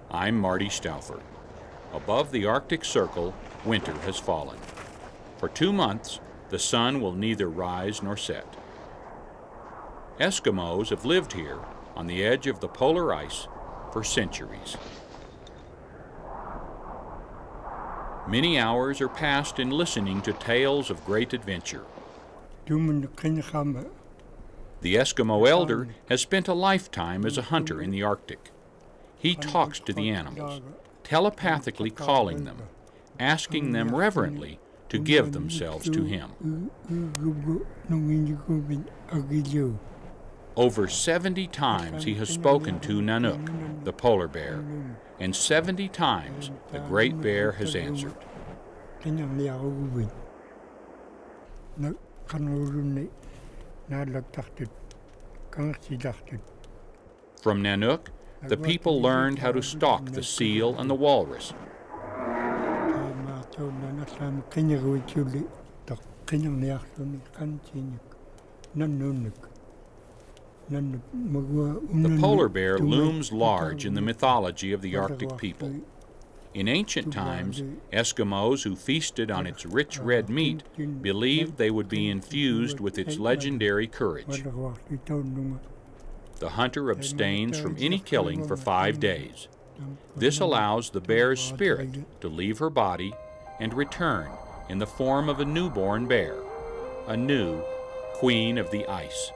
I'm Marty Stouffer. Above the Arctic Circle, winter has fallen. For 2 months, the sun will neither rise nor set. Eskimos have lived here on the edge of the polar ice for centuries. Many hours are passed in listening to tales of great adventure. The Eskimo elder has spent a lifetime as a hunter in the Arctic. He talks to the animals, telepathically calling them, asking them reverently to give themselves to him. Over 70 times he has spoken to Nanook, the polar bear, and 70 times the great bear has answered. From Nanook, the people learned how to stalk the seal and the walrus. The polar bear looms large in the mythology of the Arctic people. In ancient times, Eskimos who feasted on its rich red meat believed they would be infused with its legendary courage. The hunter abstains from any killing for 5 days. This allows the bear's spirit to leave her body and return in the form of a newborn bear, a new queen of the ice.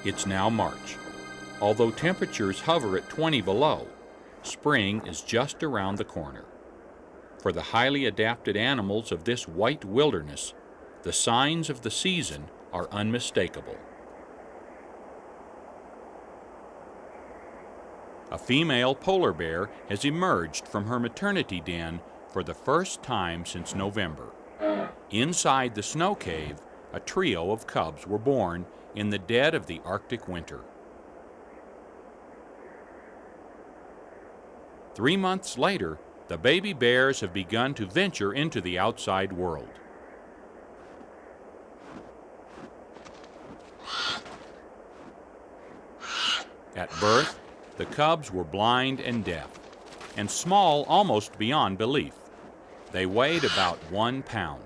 It's now March. Although temperatures hover at 20 below, spring is just around the corner. For the highly adapted animals of this white wilderness, the signs of the season are unmistakable. A female polar bear has emerged from her maternity den for the first time since November. Inside the snow cave, a trio of cubs were born in the dead of the Arctic winter. 3 months later, the baby bears have begun to venture into the outside world. At birth, the cubs were blind and deaf, and small almost beyond belief. They weighed about 1 pound.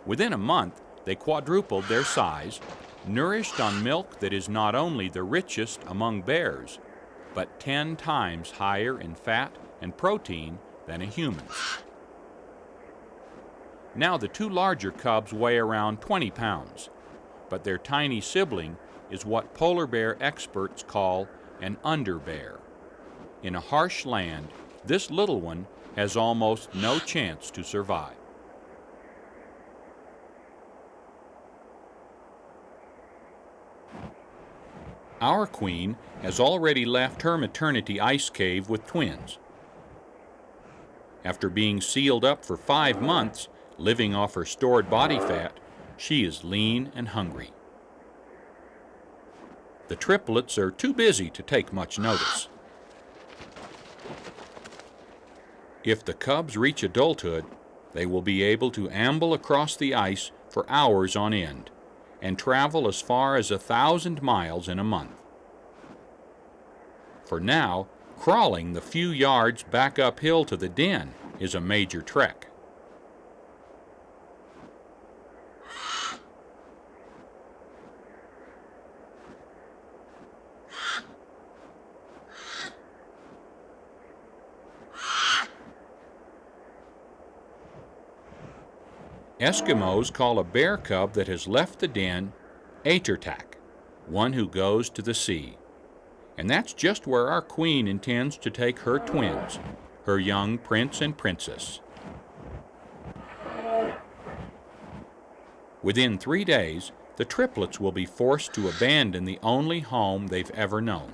Within a month, they quadrupled their size, nourished on milk that is not only the richest among bears, but 10 times higher in fat and protein than a human's. Now the 2 larger cubs weigh around 20 pounds, but their tiny sibling is what polar bear experts call an underbear. In a harsh land, this little one has almost no chance to survive. Our queen has already left her maternity ice cave with twins. After being sealed up for 5 months, living off her stored body fat, she is lean and hungry. The triplets are too busy to take much notice. If the cubs reach adulthood, They will be able to amble across the ice for hours on end and travel as far as 1,000 miles in a month. For now, crawling the few yards back uphill to the den is a major trek. Eskimos call a bear cub that has left the den Atertak, one who goes to the sea. And that's just where our queen intends to take her twins, her young prince and princess. Within 3 days, the triplets will be forced to abandon the only home they've ever known.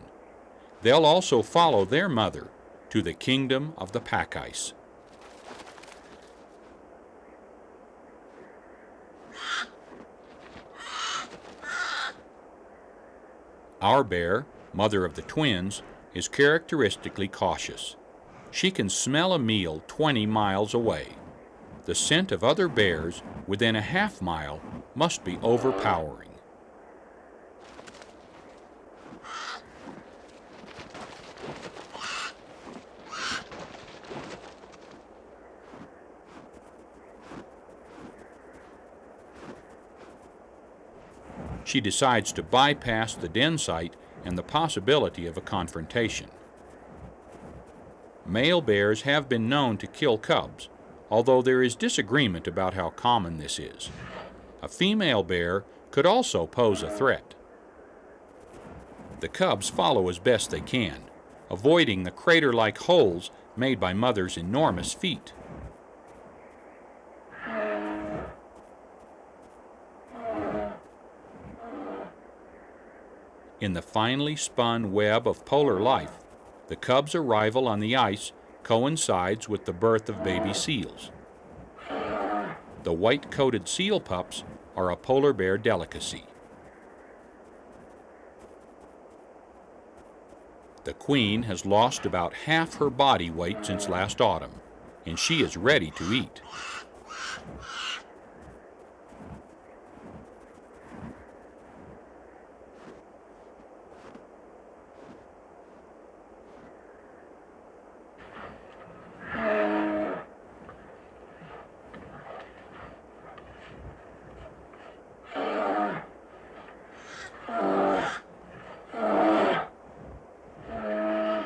They'll also follow their mother to the kingdom of the pack ice. Our bear, mother of the twins, is characteristically cautious. She can smell a meal 20 miles away. The scent of other bears within a half mile must be overpowering. She decides to bypass the den site and the possibility of a confrontation. Male bears have been known to kill cubs, although there is disagreement about how common this is. A female bear could also pose a threat. The cubs follow as best they can, avoiding the crater-like holes made by mother's enormous feet. In the finely spun web of polar life, the cubs' arrival on the ice coincides with the birth of baby seals. The white-coated seal pups are a polar bear delicacy. The queen has lost about half her body weight since last autumn, and she is ready to eat.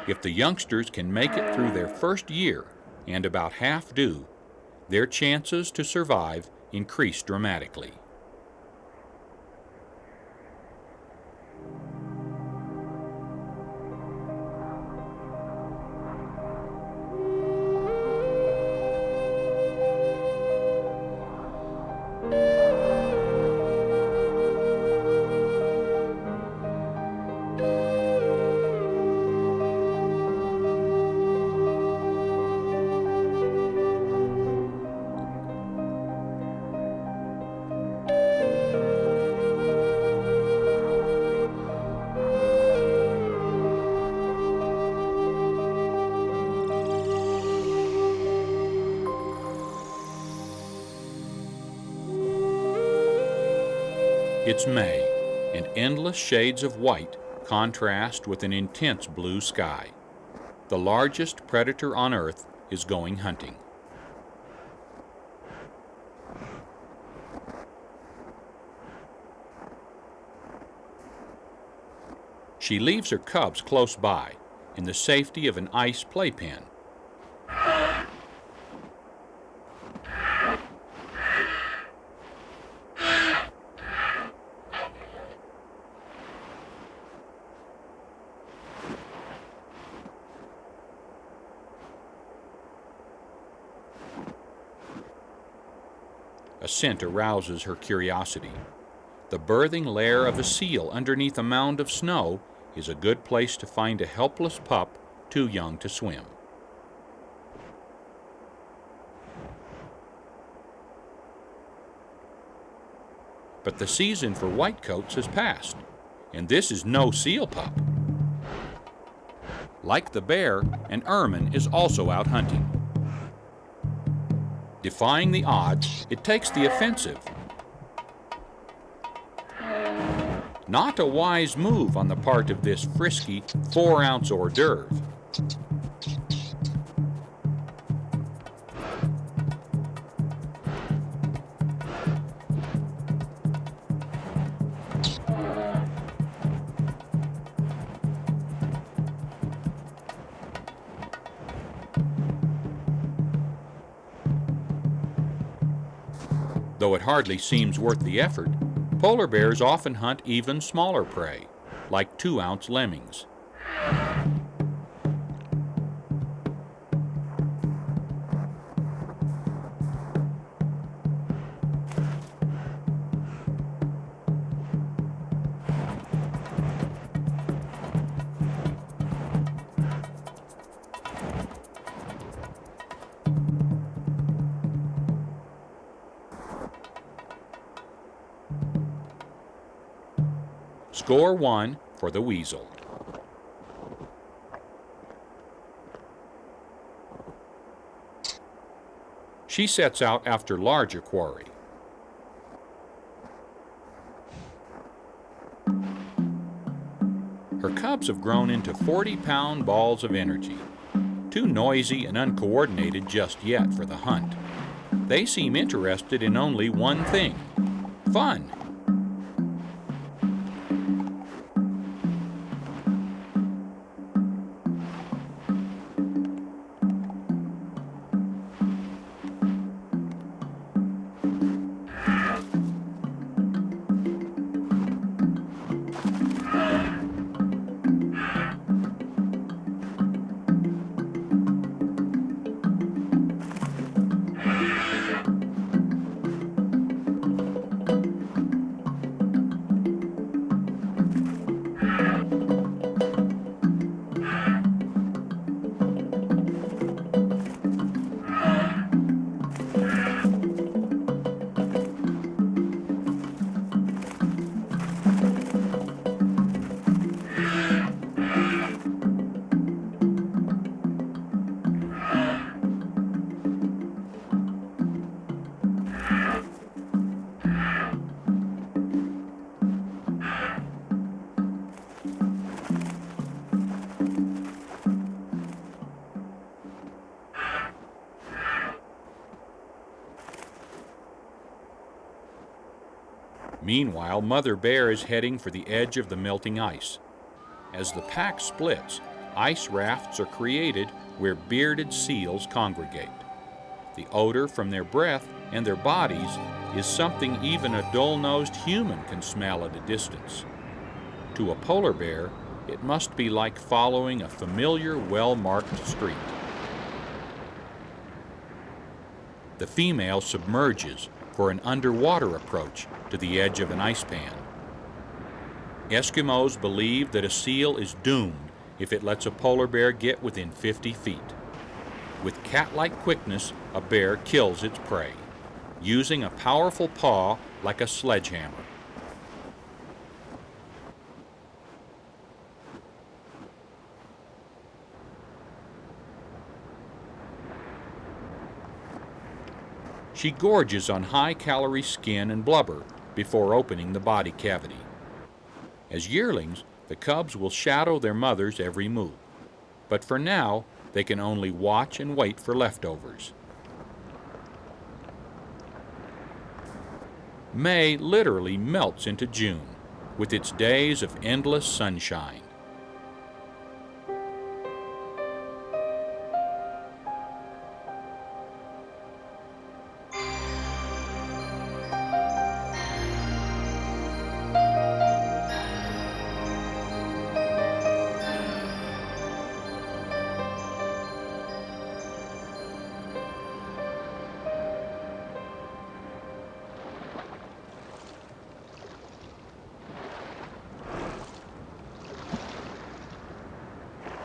If the youngsters can make it through their first year, and about half do, their chances to survive increase dramatically. It's May, and endless shades of white contrast with an intense blue sky. The largest predator on Earth is going hunting. She leaves her cubs close by, in the safety of an ice playpen. A scent arouses her curiosity. The birthing lair of a seal underneath a mound of snow is a good place to find a helpless pup too young to swim. But the season for whitecoats has passed, and this is no seal pup. Like the bear, an ermine is also out hunting. Defying the odds, it takes the offensive. Not a wise move on the part of this frisky 4-ounce hors d'oeuvre. Though it hardly seems worth the effort, polar bears often hunt even smaller prey, like 2-ounce lemmings. Score 1 for the weasel. She sets out after larger quarry. Her cubs have grown into 40-pound balls of energy, too noisy and uncoordinated just yet for the hunt. They seem interested in only one thing: fun. Meanwhile, Mother Bear is heading for the edge of the melting ice. As the pack splits, ice rafts are created where bearded seals congregate. The odor from their breath and their bodies is something even a dull-nosed human can smell at a distance. To a polar bear, it must be like following a familiar, well-marked street. The female submerges for an underwater approach to the edge of an ice pan. Eskimos believe that a seal is doomed if it lets a polar bear get within 50 feet. With cat-like quickness, a bear kills its prey, using a powerful paw like a sledgehammer. She gorges on high-calorie skin and blubber before opening the body cavity. As yearlings, the cubs will shadow their mother's every move, but for now, they can only watch and wait for leftovers. May literally melts into June, with its days of endless sunshine.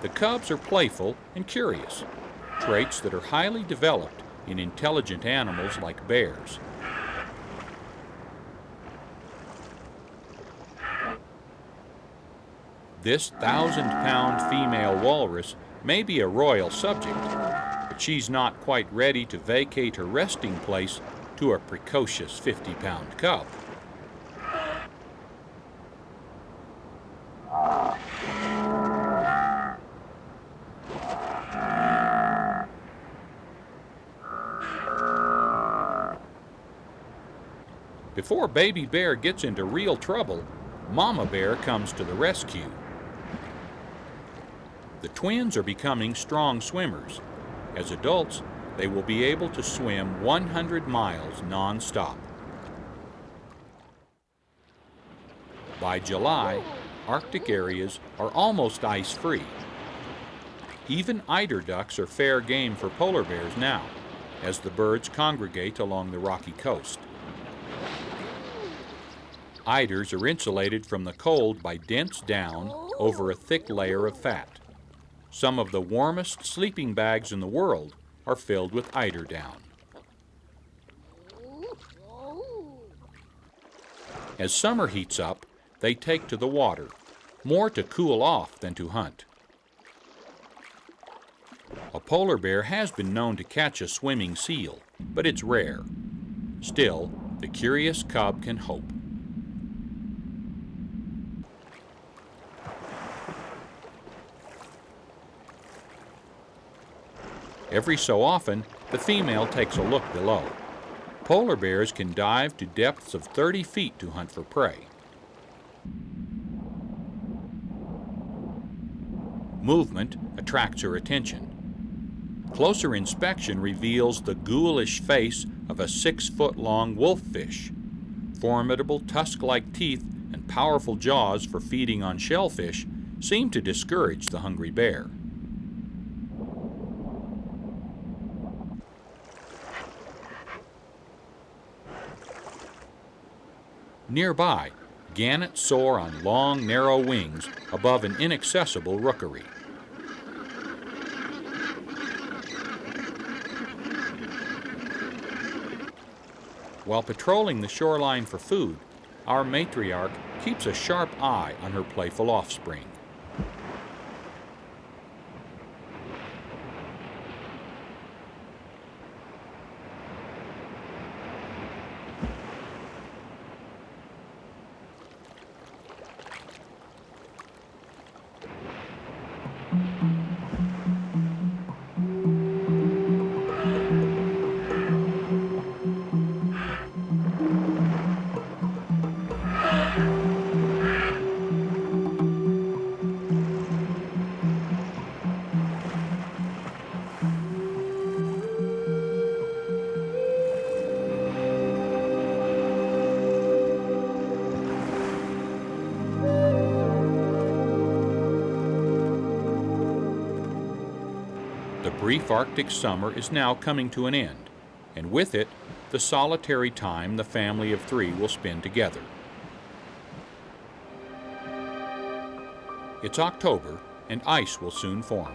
The cubs are playful and curious, traits that are highly developed in intelligent animals like bears. This 1,000-pound female walrus may be a royal subject, but she's not quite ready to vacate her resting place to a precocious 50-pound cub. Before baby bear gets into real trouble, mama bear comes to the rescue. The twins are becoming strong swimmers. As adults, they will be able to swim 100 miles non-stop. By July, Arctic areas are almost ice-free. Even eider ducks are fair game for polar bears now, as the birds congregate along the rocky coast. Eiders are insulated from the cold by dense down over a thick layer of fat. Some of the warmest sleeping bags in the world are filled with eider down. As summer heats up, they take to the water, more to cool off than to hunt. A polar bear has been known to catch a swimming seal, but it's rare. Still, the curious cub can hope. Every so often, the female takes a look below. Polar bears can dive to depths of 30 feet to hunt for prey. Movement attracts her attention. Closer inspection reveals the ghoulish face of a 6-foot-long wolffish. Formidable tusk-like teeth and powerful jaws for feeding on shellfish seem to discourage the hungry bear. Nearby, gannets soar on long, narrow wings above an inaccessible rookery. While patrolling the shoreline for food, our matriarch keeps a sharp eye on her playful offspring. The brief Arctic summer is now coming to an end, and with it, the solitary time the family of 3 will spend together. It's October, and ice will soon form.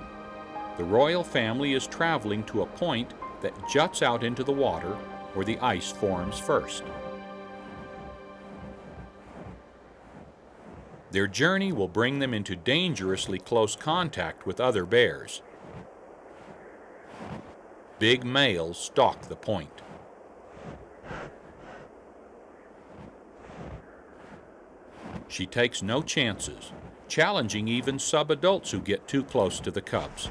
The royal family is traveling to a point that juts out into the water where the ice forms first. Their journey will bring them into dangerously close contact with other bears. Big males stalk the point. She takes no chances, challenging even sub-adults who get too close to the cubs.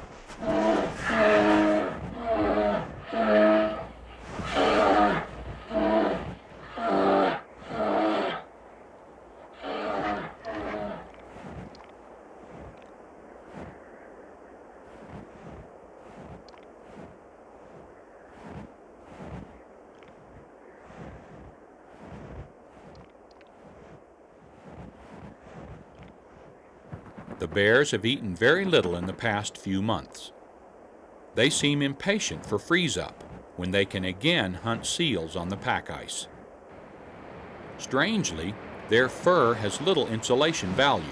The bears have eaten very little in the past few months. They seem impatient for freeze-up, when they can again hunt seals on the pack ice. Strangely, their fur has little insulation value.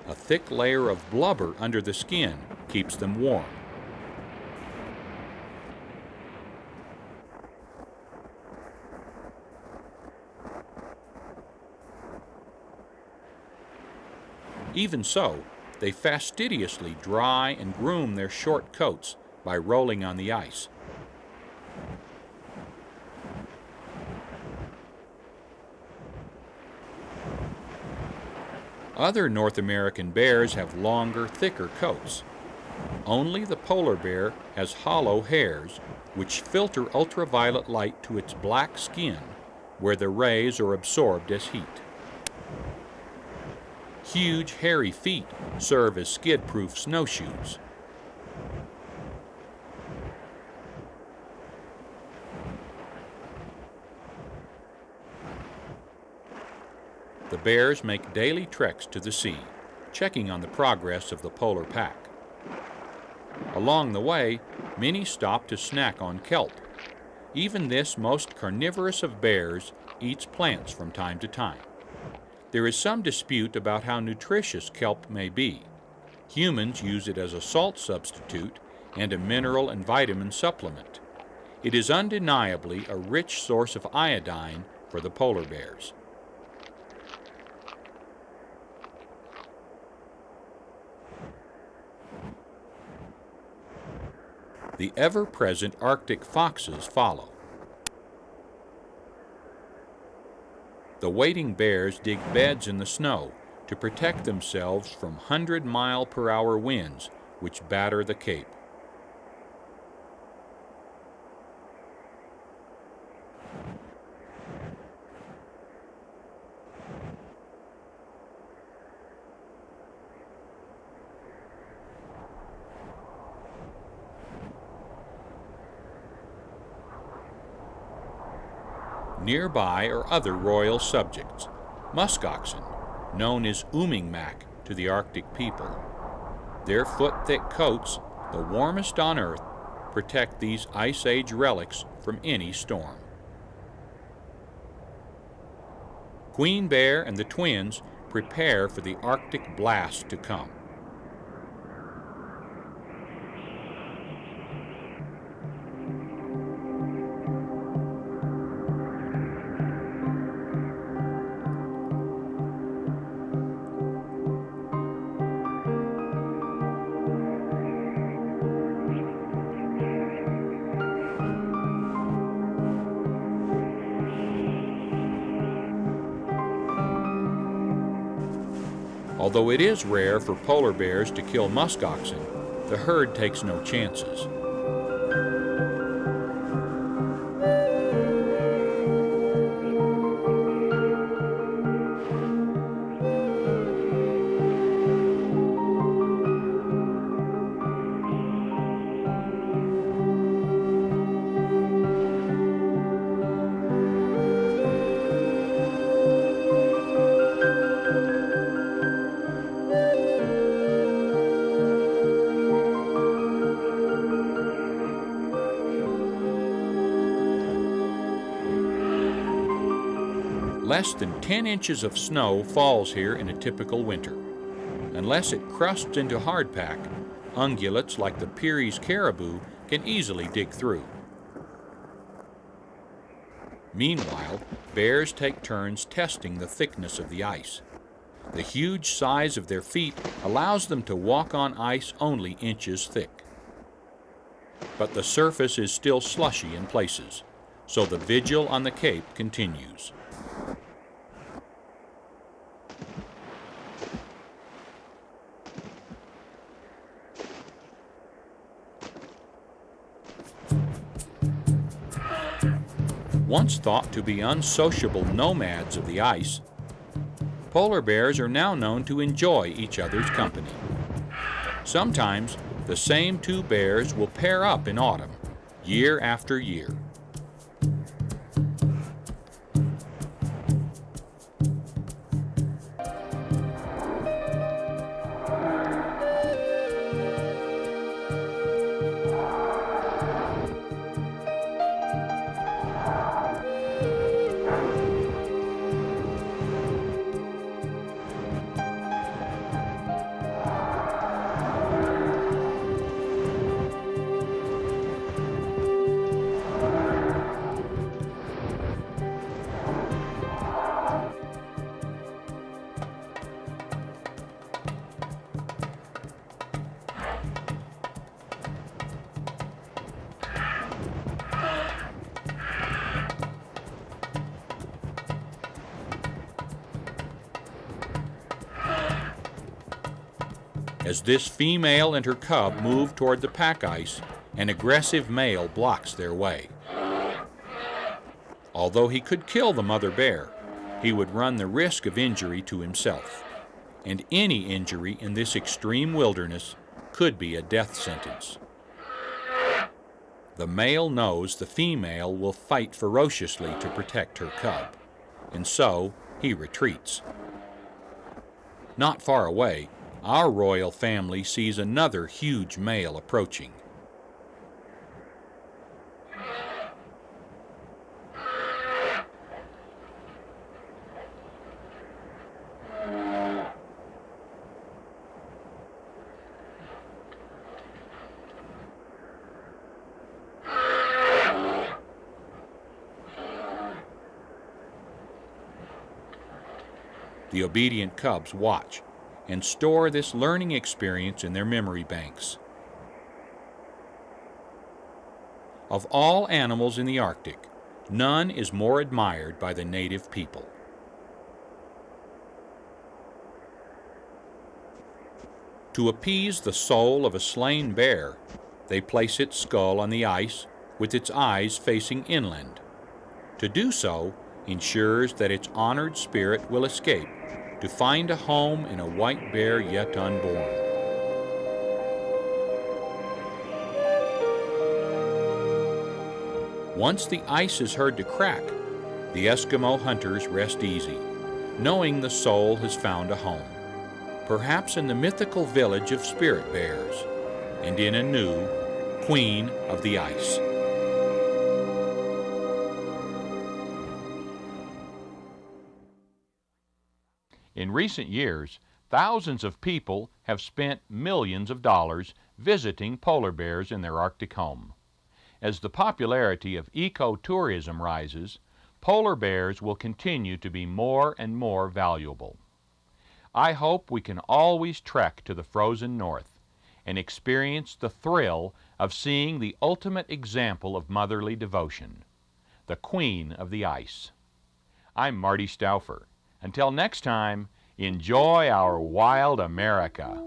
A thick layer of blubber under the skin keeps them warm. Even so, they fastidiously dry and groom their short coats by rolling on the ice. Other North American bears have longer, thicker coats. Only the polar bear has hollow hairs which filter ultraviolet light to its black skin, where the rays are absorbed as heat. Huge, hairy feet serve as skid-proof snowshoes. The bears make daily treks to the sea, checking on the progress of the polar pack. Along the way, many stop to snack on kelp. Even this most carnivorous of bears eats plants from time to time. There is some dispute about how nutritious kelp may be. Humans use it as a salt substitute and a mineral and vitamin supplement. It is undeniably a rich source of iodine for the polar bears. The ever-present Arctic foxes follow. The wading bears dig beds in the snow to protect themselves from 100-mile-per-hour winds which batter the Cape. Nearby are other royal subjects, muskoxen, known as Ummingmak to the Arctic people. Their foot-thick coats, the warmest on Earth, protect these Ice Age relics from any storm. Queen Bear and the twins prepare for the Arctic blast to come. Although it is rare for polar bears to kill muskoxen, the herd takes no chances. Less than 10 inches of snow falls here in a typical winter. Unless it crusts into hardpack, ungulates like the Peary's caribou can easily dig through. Meanwhile, bears take turns testing the thickness of the ice. The huge size of their feet allows them to walk on ice only inches thick. But the surface is still slushy in places, so the vigil on the Cape continues. Once thought to be unsociable nomads of the ice, polar bears are now known to enjoy each other's company. Sometimes the same two bears will pair up in autumn, year after year. As this female and her cub move toward the pack ice, an aggressive male blocks their way. Although he could kill the mother bear, he would run the risk of injury to himself. And any injury in this extreme wilderness could be a death sentence. The male knows the female will fight ferociously to protect her cub, and so he retreats. Not far away, our royal family sees another huge male approaching. The obedient cubs watch and store this learning experience in their memory banks. Of all animals in the Arctic, none is more admired by the native people. To appease the soul of a slain bear, they place its skull on the ice with its eyes facing inland. To do so ensures that its honored spirit will escape to find a home in a white bear yet unborn. Once the ice is heard to crack, the Eskimo hunters rest easy, knowing the soul has found a home, perhaps in the mythical village of spirit bears, and in Innuit, Queen of the Ice. In recent years, thousands of people have spent millions of dollars visiting polar bears in their Arctic home. As the popularity of ecotourism rises, polar bears will continue to be more and more valuable. I hope we can always trek to the frozen north and experience the thrill of seeing the ultimate example of motherly devotion, the Queen of the Ice. I'm Marty Stouffer. Until next time, enjoy our wild America.